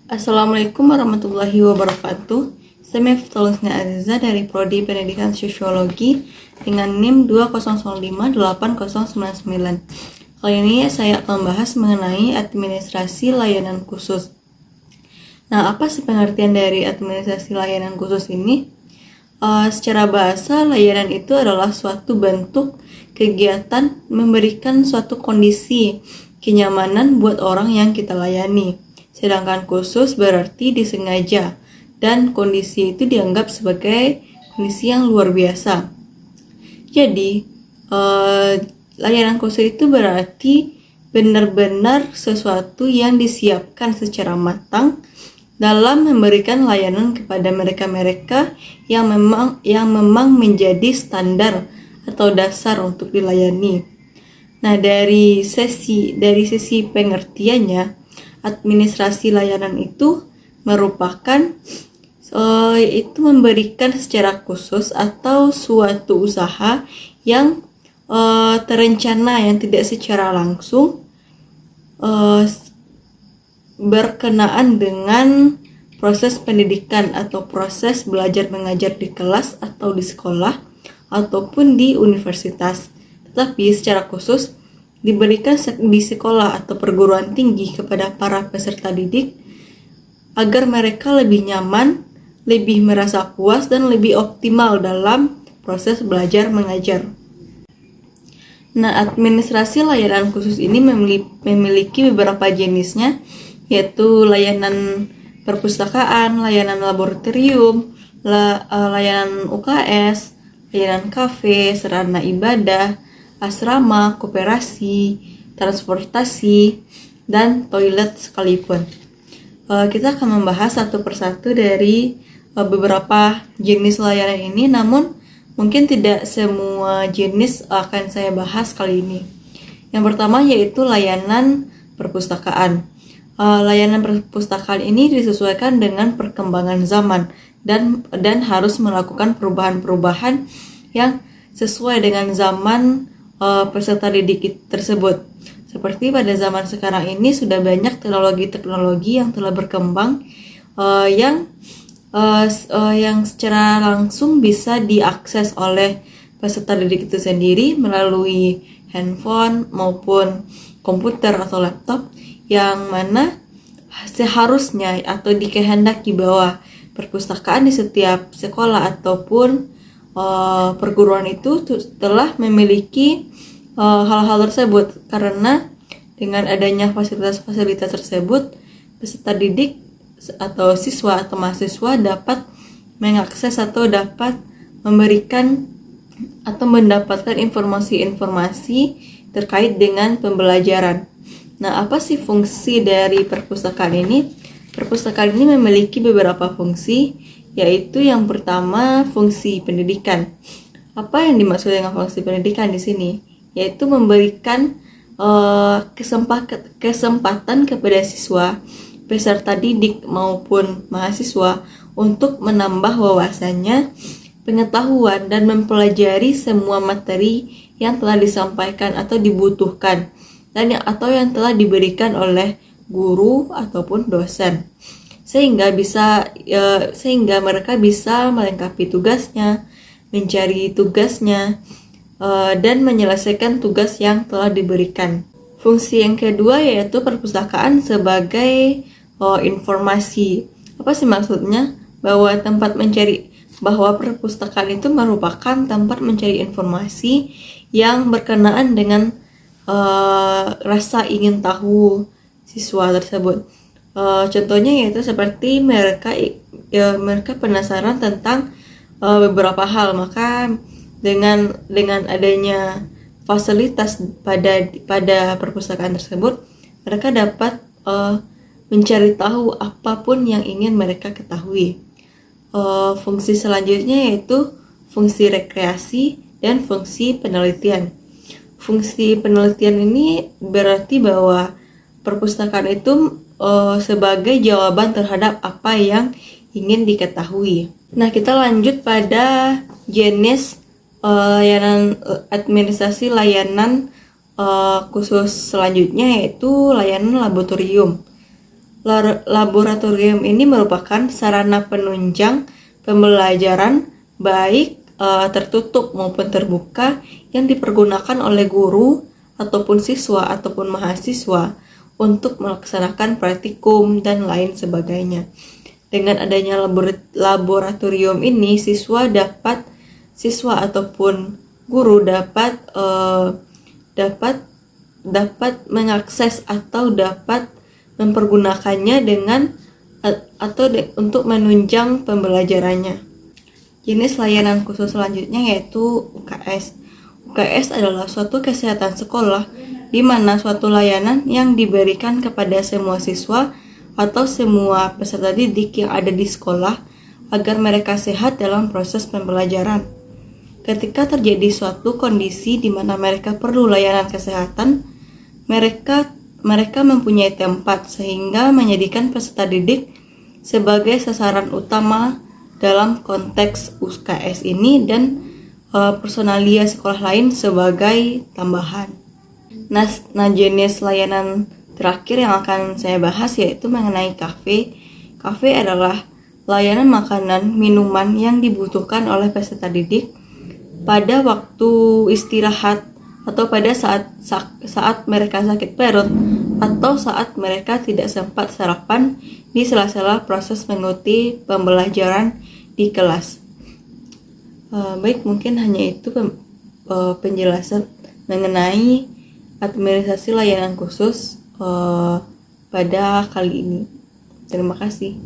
Assalamualaikum warahmatullahi wabarakatuh. Saya Miftul Husni Aziza dari Prodi Pendidikan Sosiologi dengan NIM 2005899. Kali ini saya akan membahas mengenai administrasi layanan khusus. Nah, apa sih pengertian dari administrasi layanan khusus ini? Secara bahasa, layanan itu adalah suatu bentuk kegiatan memberikan suatu kondisi kenyamanan buat orang yang kita layani. Sedangkan khusus berarti disengaja dan kondisi itu dianggap sebagai kondisi yang luar biasa. Jadi, layanan khusus itu berarti benar-benar sesuatu yang disiapkan secara matang dalam memberikan layanan kepada mereka-mereka yang memang menjadi standar atau dasar untuk dilayani. Nah, dari sisi pengertiannya, administrasi layanan itu merupakan itu memberikan secara khusus atau suatu usaha yang terencana yang tidak secara langsung berkenaan dengan proses pendidikan atau proses belajar mengajar di kelas atau di sekolah ataupun di universitas. Tetapi secara khusus diberikan di sekolah atau perguruan tinggi kepada para peserta didik agar mereka lebih nyaman, lebih merasa puas, dan lebih optimal dalam proses belajar mengajar. Nah, administrasi layanan khusus ini memiliki beberapa jenisnya, yaitu layanan perpustakaan, layanan laboratorium, layanan UKS, layanan kafe, sarana ibadah, asrama, koperasi, transportasi, dan toilet sekalipun. Kita akan membahas satu persatu dari beberapa jenis layanan ini, namun mungkin tidak semua jenis akan saya bahas kali ini. Yang pertama yaitu layanan perpustakaan. Layanan perpustakaan ini disesuaikan dengan perkembangan zaman dan harus melakukan perubahan-perubahan yang sesuai dengan zaman peserta didik tersebut. Seperti pada zaman sekarang ini sudah banyak teknologi-teknologi yang telah berkembang yang secara langsung bisa diakses oleh peserta didik itu sendiri melalui handphone maupun komputer atau laptop, yang mana seharusnya atau dikehendaki bahwa perpustakaan di setiap sekolah ataupun perguruan itu telah memiliki hal-hal tersebut, karena dengan adanya fasilitas-fasilitas tersebut peserta didik atau siswa atau mahasiswa dapat mengakses atau dapat memberikan atau mendapatkan informasi-informasi terkait dengan pembelajaran. Nah, apa sih fungsi dari perpustakaan ini? Perpustakaan ini memiliki beberapa fungsi, yaitu yang pertama fungsi pendidikan. Apa yang dimaksud dengan fungsi pendidikan di sini? Yaitu memberikan kesempatan kepada siswa, peserta didik maupun mahasiswa untuk menambah wawasannya, pengetahuan, dan mempelajari semua materi yang telah disampaikan atau dibutuhkan atau yang telah diberikan oleh guru ataupun dosen, sehingga mereka bisa melengkapi tugasnya, mencari tugasnya, dan menyelesaikan tugas yang telah diberikan. Fungsi yang kedua yaitu perpustakaan sebagai informasi. Apa sih maksudnya? Bahwa perpustakaan itu merupakan tempat mencari informasi yang berkenaan dengan rasa ingin tahu siswa tersebut. Contohnya yaitu seperti mereka penasaran tentang beberapa hal, maka dengan adanya fasilitas pada perpustakaan tersebut, mereka dapat mencari tahu apapun yang ingin mereka ketahui. Fungsi selanjutnya yaitu fungsi rekreasi dan fungsi penelitian. Fungsi penelitian ini berarti bahwa perpustakaan itu sebagai jawaban terhadap apa yang ingin diketahui. Nah, kita lanjut pada jenis layanan administrasi layanan khusus selanjutnya, yaitu layanan laboratorium. Laboratorium ini merupakan sarana penunjang pembelajaran baik tertutup maupun terbuka yang dipergunakan oleh guru ataupun siswa ataupun mahasiswa untuk melaksanakan praktikum dan lain sebagainya. Dengan adanya laboratorium ini, siswa ataupun guru dapat mengakses atau dapat mempergunakannya untuk menunjang pembelajarannya. Jenis layanan khusus selanjutnya yaitu UKS. UKS adalah suatu kesehatan sekolah di mana suatu layanan yang diberikan kepada semua siswa atau semua peserta didik yang ada di sekolah agar mereka sehat dalam proses pembelajaran. Ketika terjadi suatu kondisi di mana mereka perlu layanan kesehatan, mereka mempunyai tempat sehingga menjadikan peserta didik sebagai sasaran utama dalam konteks UKS ini dan personalia sekolah lain sebagai tambahan. Nah, jenis layanan terakhir yang akan saya bahas yaitu mengenai kafe. Kafe adalah layanan makanan, minuman yang dibutuhkan oleh peserta didik pada waktu istirahat atau pada saat mereka sakit perut atau saat mereka tidak sempat sarapan di sela-sela proses mengikuti pembelajaran di kelas. Baik, mungkin hanya itu penjelasan mengenai administrasi layanan khusus pada kali ini. Terima kasih.